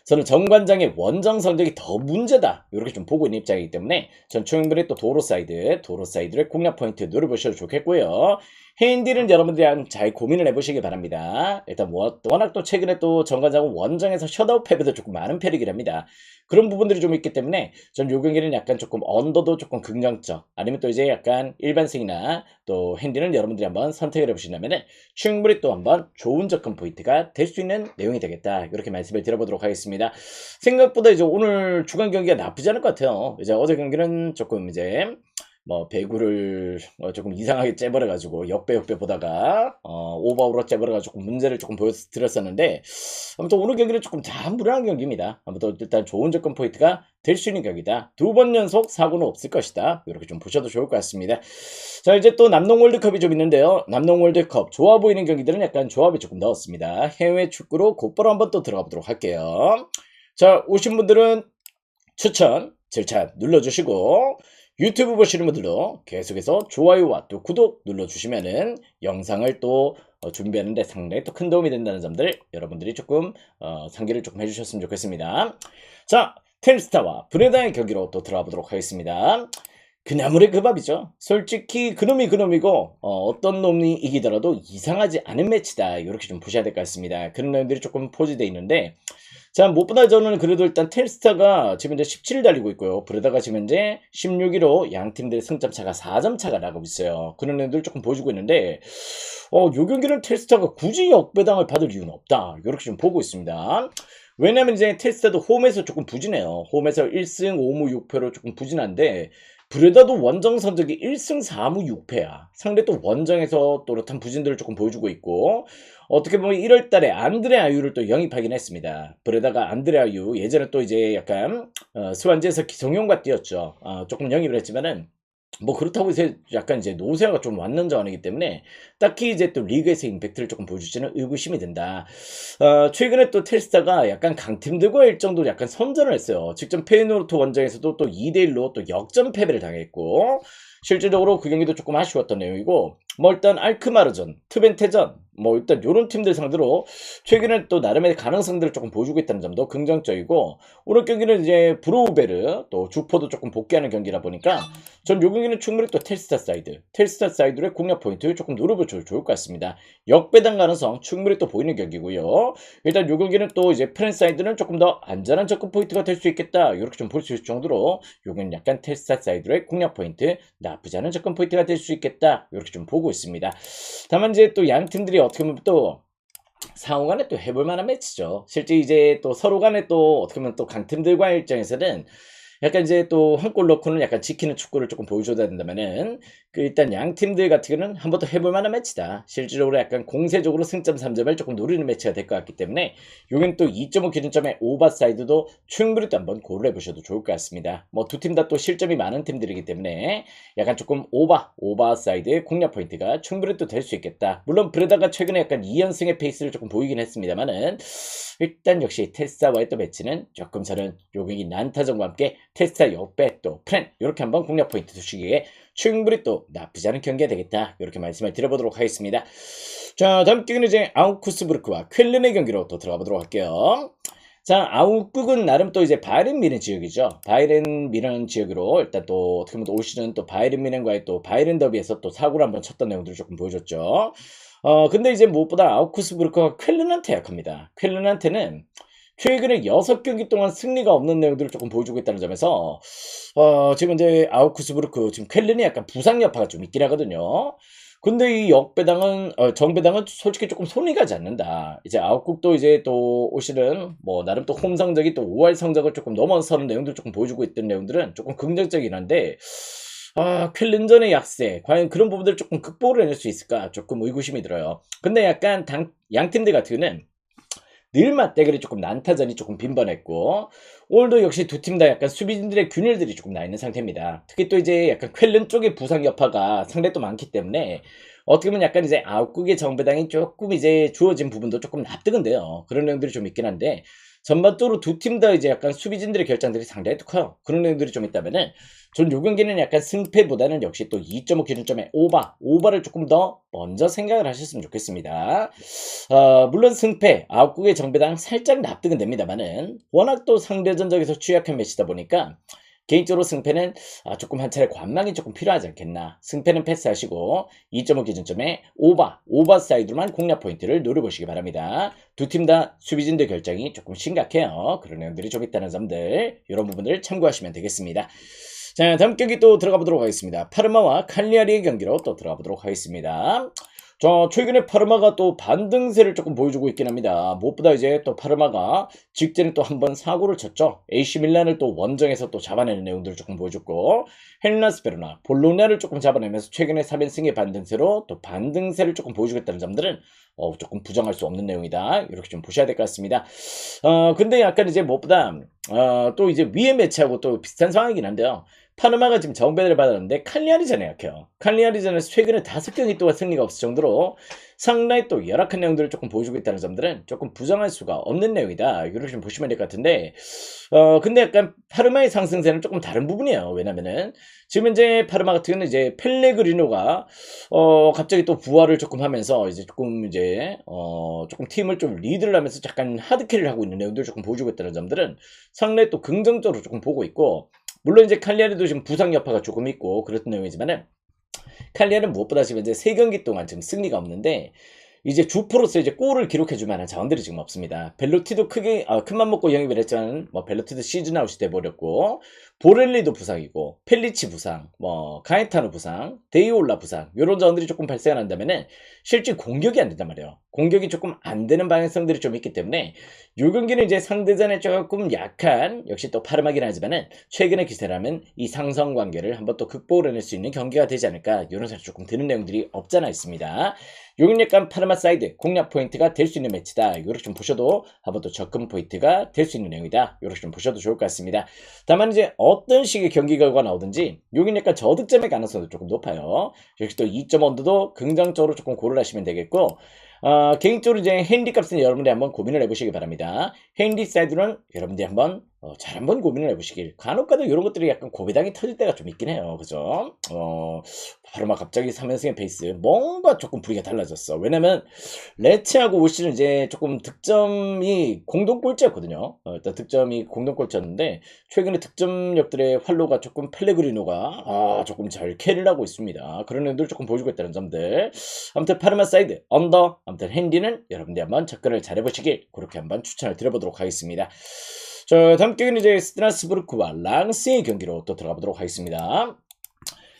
저는 정관장의 원정 성적이 더 문제다. 이렇게 좀 보고 있는 입장이기 때문에 전 충분히 또 도로 사이드를 공략 포인트 노려보셔도 좋겠고요. 핸디는 여러분들이 잘 고민을 해보시기 바랍니다. 일단 워낙 또 최근에 또 정관장은 원정에서 셧아웃 패배도 조금 많은 편이긴 합니다. 그런 부분들이 좀 있기 때문에 전 요 경기는 약간 조금 언더도 조금 긍정적, 아니면 또 이제 약간 일반승이나 또 핸디는 여러분들이 한번 선택을 해보신다면은 충분히 또 한번 좋은 접근 포인트가 될 수 있는 내용이 되겠다. 이렇게 말씀을 드려보도록 하겠습니다. 생각보다 이제 오늘 주간 경기가 나쁘지 않을 것 같아요. 이제 어제 경기는 조금 이제 뭐 배구를 조금 이상하게 째버려가지고 역배 보다가 오버로 째버려가지고 문제를 조금 보여드렸었는데, 아무튼 오늘 경기는 조금 무난한 경기입니다. 아무튼 일단 좋은 접근 포인트가 될 수 있는 경기다. 2번 연속 사고는 없을 것이다. 이렇게 좀 보셔도 좋을 것 같습니다. 자, 이제 또 남농 월드컵이 좀 있는데요. 남농 월드컵 좋아 보이는 경기들은 약간 조합이 조금 넣었습니다. 해외 축구로 곧바로 한번 또 들어가 보도록 할게요. 자, 오신 분들은 추천, 절차 눌러주시고, 유튜브 보시는 분들도 계속해서 좋아요와 또 구독 눌러주시면은 영상을 또 준비하는데 상당히 또 큰 도움이 된다는 점들 여러분들이 조금 상기를 조금 해주셨으면 좋겠습니다. 자, 템스타와 브레다의 경기로 또 들어가 보도록 하겠습니다. 그나물의 그 밥이죠. 솔직히 그놈이 그놈이고 어떤 놈이 이기더라도 이상하지 않은 매치다. 이렇게 좀 보셔야 될 것 같습니다. 그런 내용들이 조금 포지되어 있는데, 자, 무엇보다 저는 그래도 일단 텔스타가 지금 이제 17을 달리고 있고요. 브레다가 지금 이제 16위로 양 팀들의 승점 차가 4점 차가 나고 있어요. 그런 애들 조금 보여주고 있는데, 요 경기는 텔스타가 굳이 역배당을 받을 이유는 없다. 이렇게 좀 보고 있습니다. 왜냐면 이제 텔스타도 홈에서 조금 부진해요. 홈에서 1승 5무 6패로 조금 부진한데, 브레다도 원정 성적이 1승 4무 6패야. 상대 또 원정에서 또렷한 부진들을 조금 보여주고 있고, 어떻게 보면 1월 달에 안드레 아유를 또 영입하긴 했습니다. 브레다가 안드레 아유, 예전에 또 이제 약간 스완지에서 기성용과 뛰었죠. 조금 영입을 했지만은 뭐 그렇다고 이제 약간 이제 노세아가 좀 왔는 자원이기 때문에 딱히 이제 또 리그에서 임팩트를 조금 보여주지는 의구심이 든다. 최근에 또 텔스타가 약간 강팀들과의 일정도 약간 선전을 했어요. 직접 페이노르트 원정에서도 또 2대1로 또 역전 패배를 당했고, 실질적으로 그 경기도 조금 아쉬웠던 내용이고, 뭐 일단 알크마르전, 트벤테전 뭐 일단 요런 팀들 상대로 최근에 또 나름의 가능성들을 조금 보여주고 있다는 점도 긍정적이고, 오늘 경기는 이제 브로우베르 또 주포도 조금 복귀하는 경기라 보니까 전 요 경기는 충분히 또 텔스타 사이드의 공략 포인트 조금 노려보셔도 좋을 것 같습니다. 역배당 가능성 충분히 또 보이는 경기고요. 일단 요 경기는 또 이제 프랜 사이드는 조금 더 안전한 접근 포인트가 될 수 있겠다, 이렇게 좀 볼 수 있을 정도로 요건 약간 텔스타 사이드의 공략 포인트, 나쁘지 않은 접근 포인트가 될 수 있겠다, 이렇게 좀 보고 있습니다. 다만 이제 또 양 팀들이 어떻게 보면 또 상호 간에 또 해볼 만한 매치죠. 실제 이제 또 서로 간에 또 어떻게 보면 또 강팀들과의 입장에서는 약간 이제 또 한 골 넣고는 약간 지키는 축구를 조금 보여줘야 된다면은, 그 일단 양 팀들 같은 경우는 한 번 더 해볼 만한 매치다. 실질적으로 약간 공세적으로 승점 3점을 조금 노리는 매치가 될 것 같기 때문에 여긴 또 2.5 기준점의 오버사이드도 충분히 또 한번 고려해 보셔도 좋을 것 같습니다. 뭐 두 팀 다 또 실점이 많은 팀들이기 때문에 약간 조금 오버사이드의 공략 포인트가 충분히 또 될 수 있겠다. 물론 브레다가 최근에 약간 2연승의 페이스를 조금 보이긴 했습니다만은, 일단 역시 테스타와의 또 매치는 조금 저는 요경이 난타전과 함께 테스타 역배 또 프렌 이렇게 한번 공략 포인트 두시기에 충분히 또 나쁘지 않은 경기가 되겠다, 이렇게 말씀을 드려보도록 하겠습니다. 자, 다음 경기는 이제 아우크스부르크와 쾰른의 경기로 또 들어가 보도록 할게요. 자, 아우크은 나름 또 이제 바이에른 미넨 지역이죠. 바이에른 미넨 지역으로 일단 또 어떻게 보면 올 시즌 또 바이에른 미넨과의 또 바이에른 더비에서 또 사고를 한번 쳤던 내용들을 조금 보여줬죠. 근데 이제 무엇보다 아우크스부르크가 쾰른한테 약합니다. 쾰른한테는 최근에 6경기 동안 승리가 없는 내용들을 조금 보여주고 있다는 점에서 지금 이제 아우크스부르크 지금 쾰른이 약간 부상 여파가 좀 있긴 하거든요. 근데 이 역배당은 정배당은 솔직히 조금 손이 가지 않는다. 이제 아웃국도 이제 또 올 시즌 뭐 나름 또 홈 성적이 또 5할 성적을 조금 넘어서는 내용들 조금 보여주고 있던 내용들은 조금 긍정적이긴 한데, 쾰른전의 약세, 과연 그런 부분들을 조금 극복을 해낼 수 있을까 조금 의구심이 들어요. 근데 약간 양 팀들 같은 경우는 늘 맞대결이 조금 난타전이 조금 빈번했고, 오늘도 역시 두 팀 다 약간 수비진들의 균열들이 조금 나 있는 상태입니다. 특히 또 이제 약간 쾰른 쪽의 부상 여파가 상당히 또 많기 때문에 어떻게 보면 약간 이제 아웃국의 정배당이 조금 이제 주어진 부분도 조금 납득은 돼요. 그런 내용들이 좀 있긴 한데, 전반적으로 두 팀 다 이제 약간 수비진들의 결장들이 상당히 또 커요. 그런 내용들이 좀 있다면은 전 요 경기는 약간 승패보다는 역시 또 2.5 기준점의 오버를 조금 더 먼저 생각을 하셨으면 좋겠습니다. 물론 승패, 아웃국의 정배당 살짝 납득은 됩니다만은 워낙 또 상대 전적에서 취약한 매치다 보니까 개인적으로 승패는 조금 한 차례 관망이 조금 필요하지 않겠나. 승패는 패스하시고 2.5 기준점에 오버사이드로만 공략 포인트를 노려보시기 바랍니다. 두 팀 다 수비진들 결정이 조금 심각해요. 그런 내용들이 좀 있다는 점들, 이런 부분들 참고하시면 되겠습니다. 자, 다음 경기 또 들어가 보도록 하겠습니다. 파르마와 칼리아리의 경기로 또 들어가 보도록 하겠습니다. 자, 최근에 파르마가 또 반등세를 조금 보여주고 있긴 합니다. 무엇보다 이제 또 파르마가 직전에 또 한번 사고를 쳤죠. AC 밀란을 또 원정에서 또 잡아내는 내용들을 조금 보여줬고, 헬라스 베로나, 볼로냐를 조금 잡아내면서 최근에 3연승의 반등세로 또 반등세를 조금 보여주겠다는 점들은 조금 부정할 수 없는 내용이다, 이렇게 좀 보셔야 될 것 같습니다. 근데 약간 이제 무엇보다 또 이제 위에 매치하고 또 비슷한 상황이긴 한데요. 파르마가 지금 정배를 받았는데 칼리아리전에 약해요. 칼리아리전에서 최근에 5경기 동안 승리가 없을 정도로 상당히 또 열악한 내용들을 조금 보여주고 있다는 점들은 조금 부정할 수가 없는 내용이다, 이렇게 좀 보시면 될 것 같은데, 근데 약간 파르마의 상승세는 조금 다른 부분이에요. 왜냐면은 지금 이제 파르마 같은 경우는 이제 펠레그리노가 갑자기 또 부활을 조금 하면서 이제 조금 이제 조금 팀을 좀 리드를 하면서 약간 하드캐리를 하고 있는 내용들을 조금 보여주고 있다는 점들은 상당히 또 긍정적으로 조금 보고 있고, 물론 이제 칼리아리도 지금 부상 여파가 조금 있고 그렇던 내용이지만은, 칼리아는 무엇보다 지금 이제 3경기 동안 지금 승리가 없는데 이제 주포로서 이제 골을 기록해줄 만한 자원들이 지금 없습니다. 벨로티도 크게 큰맘 먹고 영입을 했지만 뭐 벨로티도 시즌 아웃이 돼버렸고, 보렐리도 부상이고, 펠리치 부상, 뭐 가에타노 부상, 데이올라 부상, 요런 자원들이 조금 발생을 한다면은 실제 공격이 안 된단 말이에요. 공격이 조금 안 되는 방향성들이 좀 있기 때문에 요 경기는 이제 상대전에 조금 약한 역시 또 파르마긴 하지만은 최근의 기세라면 이 상성 관계를 한번 또 극복을 해낼 수 있는 경기가 되지 않을까, 이런 생각이 조금 드는 내용들이 없잖아 있습니다. 요건 약간 파르마 사이드 공략 포인트가 될 수 있는 매치다, 이렇게 좀 보셔도 한번 또 접근 포인트가 될 수 있는 내용이다, 이렇게 좀 보셔도 좋을 것 같습니다. 다만 이제 어떤 식의 경기 결과가 나오든지 요건 약간 저득점의 가능성도 조금 높아요. 역시 또 2.5도 긍정적으로 조금 고려를 하시면 되겠고, 개인적으로 이제 핸디 값은 여러분들이 한번 고민을 해보시기 바랍니다. 핸디 사이드는 여러분들이 한번 잘 한번 고민을 해보시길. 간혹가다 이런 것들이 약간 고배당이 터질 때가 좀 있긴 해요. 그죠? 바로 막 갑자기 3연승의 페이스 뭔가 조금 분위기가 달라졌어. 왜냐면 레츠하고 올시는 이제 조금 득점이 공동꼴찌였거든요. 일단 득점이 공동꼴찌였는데 최근에 득점력들의 활로가 조금 펠레그리노가 조금 잘 캐리를 하고 있습니다. 그런 애들 조금 보여주고 있다는 점들. 아무튼 파르마 사이드 언더, 아무튼 핸디는 여러분들 한번 접근을 잘 해보시길 그렇게 한번 추천을 드려보도록 하겠습니다. 자, 다음 경기는 이제 스트라스부르크와 랑스의 경기로 또 들어가 보도록 하겠습니다.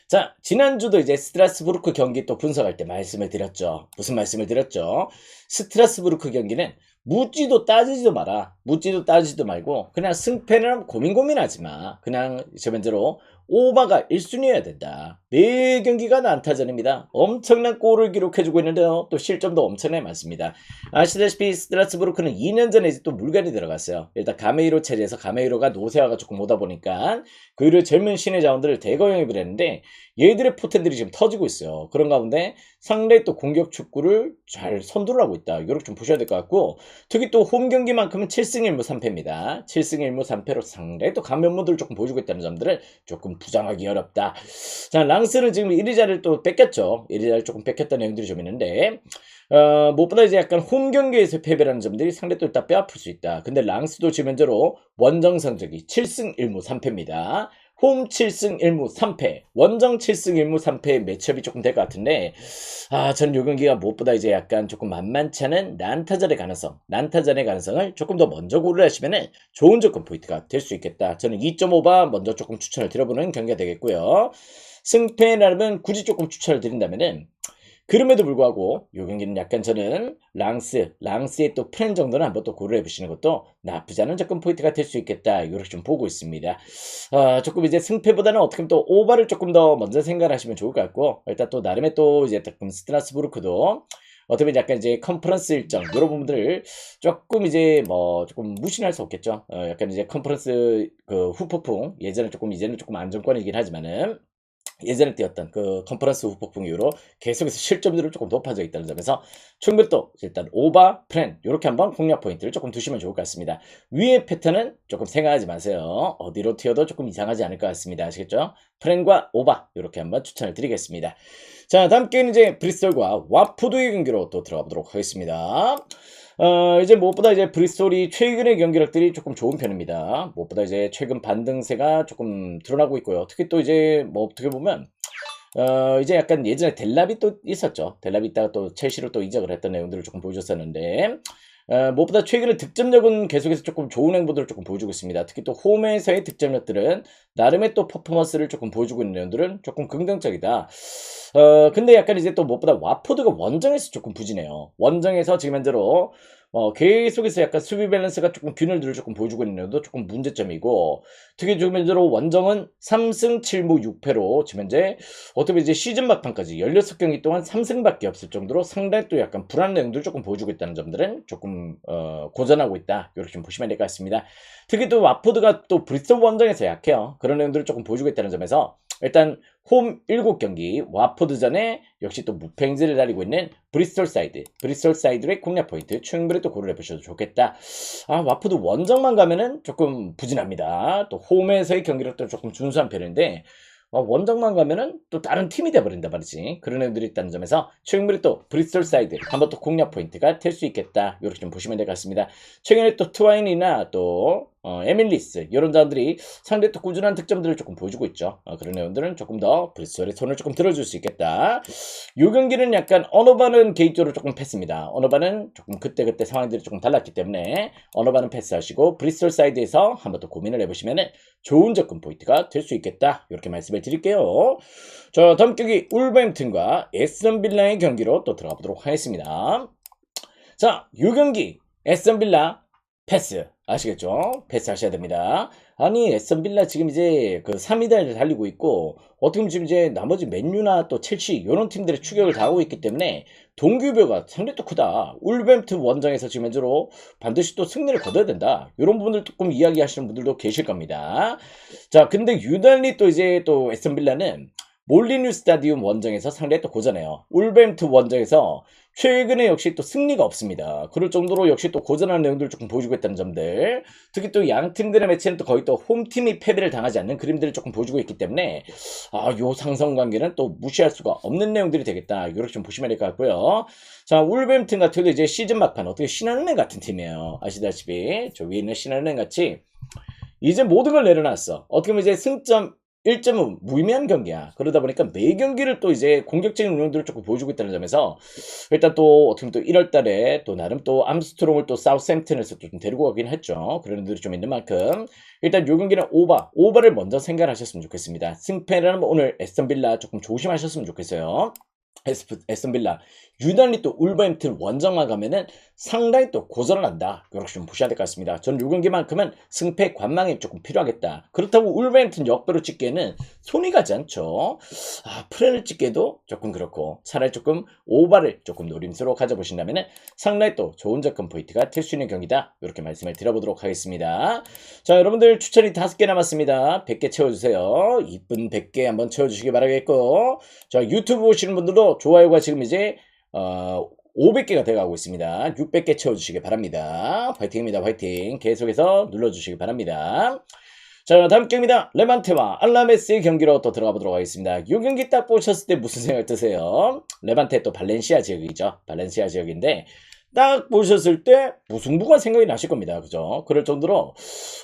자, 지난주도 이제 스트라스부르크 경기 또 분석할 때 말씀을 드렸죠. 무슨 말씀을 드렸죠? 스트라스부르크 경기는 묻지도 따지지도 마라. 묻지도 따지지도 말고 그냥 승패는 고민하지 마. 그냥 저변대로 오바가 1순위여야 된다. 매 경기가 난타전입니다. 엄청난 골을 기록해주고 있는데요. 또 실점도 엄청나게 많습니다. 아시다시피 스트라스부르크는 2년 전에 이제 또 물갈이 들어갔어요. 일단 가메이로 체제에서 가메이로가 노쇠화가 조금 오다 보니까 그 이후로 젊은 신의 자원들을 대거 영입을 했는데 얘들의 포텐들이 지금 터지고 있어요. 그런 가운데 상대의 또 공격 축구를 잘 선두를 하고 있다. 이렇게 좀 보셔야 될 것 같고 특히 또 홈 경기만큼은 7승 1무 3패입니다. 7승 1무 3패로 상대의 또 감면모들을 조금 보여주고 있다는 점들을 조금 부정하기 어렵다. 자, 랑스는 지금 1위 자리를 또 뺏겼죠. 1위 자리를 조금 뺏겼다는 내용들이 좀 있는데 무엇보다 이제 약간 홈 경기에서 패배라는 점들이 상대 또 일단 빼앗을 수 있다. 근데 랑스도 지금 현재로 원정 성적이 7승 1무 3패입니다. 홈 7승 1무 3패, 원정 7승 1무 3패의 매치업이 조금 될 것 같은데, 저는 요 경기가 무엇보다 이제 약간 조금 만만치 않은 난타전의 가능성을 조금 더 먼저 고려하시면은 좋은 조건 포인트가 될 수 있겠다. 저는 2.5바 먼저 조금 추천을 드려보는 경기가 되겠고요. 승패의 나름은 굳이 조금 추천을 드린다면은, 그럼에도 불구하고 요 경기는 약간 저는 랑스의 또 프렌 정도는 한번 또 고려해 보시는 것도 나쁘지 않은 접근 포인트가 될 수 있겠다. 이렇게 좀 보고 있습니다. 조금 이제 승패보다는 어떻게 보면 또 오바를 조금 더 먼저 생각을 하시면 좋을 것 같고 일단 또 나름의 또 이제 조금 스트라스부르크도 어떻게 보면 약간 이제 컨퍼런스 일정 이런 부분들을 조금 이제 뭐 조금 무시할 수 없겠죠. 약간 이제 컨퍼런스 그 후폭풍 이제는 조금 안정권이긴 하지만은 예전에 뛰었던 그 컨퍼런스 후폭풍 이후로 계속해서 실점률은 조금 높아져 있다는 점에서 충분히 또 일단 오바, 프렌 이렇게 한번 공략 포인트를 조금 두시면 좋을 것 같습니다. 위의 패턴은 조금 생각하지 마세요. 어디로 튀어도 조금 이상하지 않을 것 같습니다. 아시겠죠? 프렌과 오바 이렇게 한번 추천을 드리겠습니다. 자, 다음 게임은 이제 브리스톨과 와포드의 경기로 또 들어가 보도록 하겠습니다. 이제 무엇보다 이제 브리스톨이 최근의 경기력들이 조금 좋은 편입니다. 무엇보다 이제 최근 반등세가 조금 드러나고 있고요. 특히 또 이제 뭐 어떻게 보면 이제 약간 예전에 델랍이 또 있었죠. 델랍이 있다가 또 첼시로 또 이적을 했던 내용들을 조금 보여줬었는데 무엇보다 최근에 득점력은 계속해서 조금 좋은 행보들을 조금 보여주고 있습니다. 특히 또 홈에서의 득점력들은 나름의 또 퍼포먼스를 조금 보여주고 있는 내용들은 조금 긍정적이다. 근데 약간 이제 또 무엇보다 와포드가 원정에서 조금 부진해요. 원정에서 지금 현재로 계속해서 약간 수비 밸런스가 조금 균열들을 조금 보여주고 있는 것도 조금 문제점이고 특히 지금 현재로 원정은 3승 7무 6패로 지금 현재 어떻게 이제 시즌 막판까지 16경기 동안 3승밖에 없을 정도로 상당히 또 약간 불안한 내용들을 조금 보여주고 있다는 점들은 조금 고전하고 있다. 이렇게 좀 보시면 될 것 같습니다. 특히 또 와포드가 또 브리스톨 원정에서 약해요. 그런 내용들을 조금 보여주고 있다는 점에서 일단 홈 7경기 와포드전에 역시 또 무패행진을 달리고 있는 브리스톨 사이드의 공략 포인트 충분히 또 고려해 보셔도 좋겠다. 와포드 원정만 가면은 조금 부진합니다. 또 홈에서의 경기력도 조금 준수한 편인데 원정만 가면은 또 다른 팀이 돼버린단 말이지. 그런 애들이 있다는 점에서 충분히 또 브리스톨 사이드 한번 또 공략 포인트가 될 수 있겠다. 이렇게 좀 보시면 될 것 같습니다. 최근에 또 트와인이나 또 에밀리스 이런 자들이 상당히 또 꾸준한 득점들을 조금 보여주고 있죠. 그런 내용들은 조금 더 브리스톨의 손을 조금 들어줄 수 있겠다. 이 경기는 약간 어너바는 개인적으로 조금 패스입니다. 어너바는 조금 그때 상황들이 조금 달랐기 때문에 어너바는 패스하시고 브리스톨 사이드에서 한번 또 고민을 해보시면 좋은 접근 포인트가 될 수 있겠다. 이렇게 말씀을 드릴게요. 자, 다음 경기 울버햄튼과 에스턴 빌라의 경기로 또 들어가 보도록 하겠습니다. 자, 이 경기 에스턴 빌라 패스 아시겠죠? 패스 하셔야 됩니다. 아니 에스턴 빌라 지금 이제 그 3위를 달리고 있고 어떻게 보면 지금 이제 나머지 맨유나 또 첼시 이런 팀들의 추격을 당하고 있기 때문에 동기부여가 상당히 또 크다. 울버햄튼 원정에서 지금 현재로 반드시 또 승리를 거둬야 된다. 이런 부분들 조금 이야기하시는 분들도 계실 겁니다. 자, 근데 유달리 또 이제 또 에스턴 빌라는 몰리뉴 스타디움 원정에서 상대히 또 고전해요. 울버햄튼 원정에서 최근에 역시 또 승리가 없습니다. 그럴 정도로 역시 또 고전하는 내용들을 조금 보여주고 있다는 점들. 특히 또 양 팀들의 매치는 또 거의 또 홈팀이 패배를 당하지 않는 그림들을 조금 보여주고 있기 때문에 요 상성관계는 또 무시할 수가 없는 내용들이 되겠다. 이렇게 좀 보시면 될 것 같고요. 자, 울버햄튼 같은 경우도 이제 시즌 막판 어떻게 신한은행 같은 팀이에요. 아시다시피 저 위에 있는 신한은행 같이 이제 모든 걸 내려놨어. 어떻게 보면 이제 승점 1점은 무의미한 경기야. 그러다 보니까 매 경기를 또 이제 공격적인 운영들을 조금 보여주고 있다는 점에서 일단 또 어떻게 보면 또 1월 달에 또 나름 또 암스트롱을 또 사우스햄튼에서 좀 데리고 가긴 했죠. 그런 애들이 좀 있는 만큼 일단 요 경기는 오버를 먼저 생각하셨으면 좋겠습니다. 승패는 오늘 에스턴 빌라 조금 조심하셨으면 좋겠어요. 에스턴 빌라 유난히 또 울버햄튼 원정만 가면은 상당히 또 고전을 한다. 이렇게 좀 보셔야 될 것 같습니다. 전 요 경기만큼은 승패 관망이 조금 필요하겠다. 그렇다고 울버햄튼 역배로 찍기에는 손이 가지 않죠. 프렌을 찍기에도 조금 그렇고 차라리 조금 오버를 조금 노림수로 가져보신다면은 상당히 또 좋은 접근 포인트가 될 수 있는 경기다. 이렇게 말씀을 드려보도록 하겠습니다. 자, 여러분들 추천이 5개 남았습니다. 100개 채워주세요. 이쁜 100개 한번 채워주시기 바라겠고, 자, 유튜브 보시는 분들도 좋아요가 지금 이제 500개가 돼가고 있습니다. 600개 채워주시기 바랍니다. 화이팅입니다. 화이팅. 계속해서 눌러주시기 바랍니다. 자, 다음 경기입니다. 레반테와 알라메스의 경기로 또 들어가 보도록 하겠습니다. 이 경기 딱 보셨을 때 무슨 생각 드세요? 레반테 또 발렌시아 지역이죠. 발렌시아 지역인데 딱 보셨을 때 무승부가 생각이 나실 겁니다. 그죠? 그럴 정도로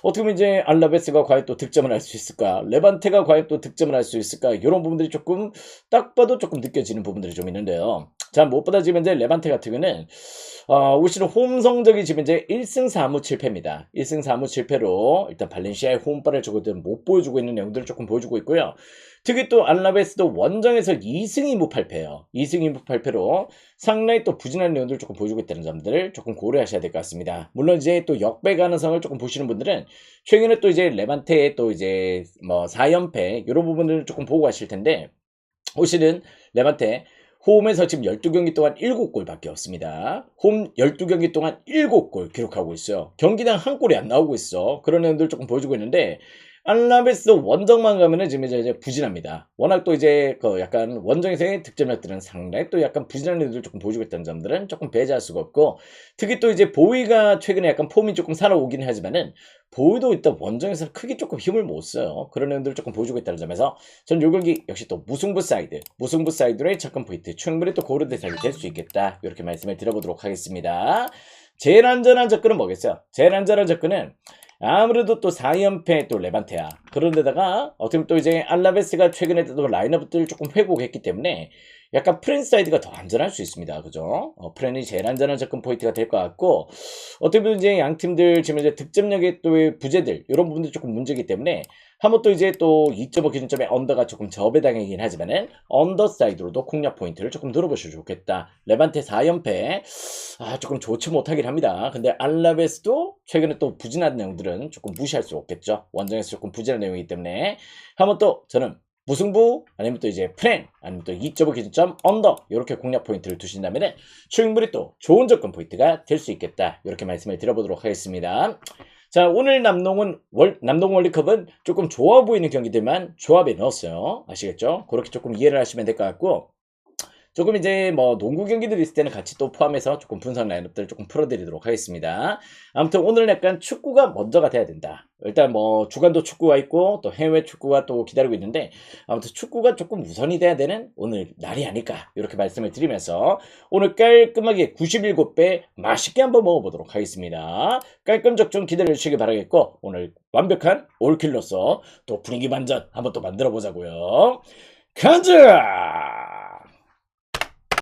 어떻게 보면 이제 알라베스가 과연 또 득점을 할 수 있을까? 레반테가 과연 또 득점을 할 수 있을까? 이런 부분들이 조금 딱 봐도 조금 느껴지는 부분들이 좀 있는데요. 자, 무엇보다 지금 이제 레반테 같은 경우는 올 시즌 홈 성적이 지금 이제 1승 4무 7패입니다. 1승 4무 7패로 일단 발렌시아의 홈발을 조금 못 보여주고 있는 내용들을 조금 보여주고 있고요. 특히 또 알라베스도 원정에서 2승 2무 8패예요. 2승 2무 8패로 상당히 또 부진한 내용들을 조금 보여주고 있다는 점들을 조금 고려하셔야 될 것 같습니다. 물론 이제 또 역배 가능성을 조금 보시는 분들은 최근에 또 이제 레반테의 또 이제 뭐 4연패 이런 부분들을 조금 보고 가실 텐데 올 시즌 레반테 홈에서 지금 12경기 동안 7골 밖에 없습니다. 홈 12경기 동안 7골 기록하고 있어요. 경기당 한 골이 안 나오고 있어. 그런 내용들 조금 보여주고 있는데 알라베스 원정만 가면은 지금 이제 부진합니다. 워낙 또 이제 그 약간 원정에서의 득점력들은 상당히 또 약간 부진한 애들 조금 보여주고 있다는 점들은 조금 배제할 수가 없고, 특히 또 이제 보위가 최근에 약간 폼이 조금 살아오긴 하지만은 보위도 일단 원정에서 크게 조금 힘을 못 써요. 그런 애들 조금 보여주고 있다는 점에서 전 요 경기 역시 또 무승부 사이드로의 접근 포인트 충분히 또 고려 대상이 될 수 있겠다. 이렇게 말씀을 드려보도록 하겠습니다. 제일 안전한 접근은 뭐겠어요? 제일 안전한 접근은 아무래도 또 4연패 또 레반테야. 그런데다가 어떻게 보면 또 이제 알라베스가 최근에 또 라인업들을 조금 회복했기 때문에 약간 프렌 사이드가 더 안전할 수 있습니다. 그죠? 프렌이 제일 안전한 접근 포인트가 될 것 같고, 어떻게 보면 이제 양 팀들 지금 이제 득점력의 또 부재들 이런 부분들이 조금 문제이기 때문에 한번 또 이제 또 2.5 기준점의 언더가 조금 저배당이긴 하지만은 언더 사이드로도 공략 포인트를 조금 들어보시면 좋겠다. 레반테 4연패 조금 좋지 못하긴 합니다. 근데 알라베스도 최근에 또 부진한 내용들은 조금 무시할 수 없겠죠. 원정에서 조금 부진한 내용이기 때문에 한번 또 저는 무승부 아니면 또 이제 프렌 아니면 또 2.5 기준점 언더 이렇게 공략 포인트를 두신다면 충분히 또 좋은 접근 포인트가 될 수 있겠다. 이렇게 말씀을 드려보도록 하겠습니다. 자, 오늘 남동원 월드컵은 조금 좋아 보이는 경기들만 조합에 넣었어요. 아시겠죠? 그렇게 조금 이해를 하시면 될 것 같고, 조금 이제 뭐 농구 경기들 있을 때는 같이 또 포함해서 조금 분석 라인업들을 조금 풀어드리도록 하겠습니다. 아무튼 오늘은 약간 축구가 먼저가 돼야 된다. 일단 뭐 주간도 축구가 있고 또 해외 축구가 또 기다리고 있는데 아무튼 축구가 조금 우선이 돼야 되는 오늘 날이 아닐까 이렇게 말씀을 드리면서 오늘 깔끔하게 97배 맛있게 한번 먹어보도록 하겠습니다. 깔끔 적중 기다려 주시기 바라겠고 오늘 완벽한 올킬로서 또 분위기 반전 한번 또 만들어 보자고요. 가자!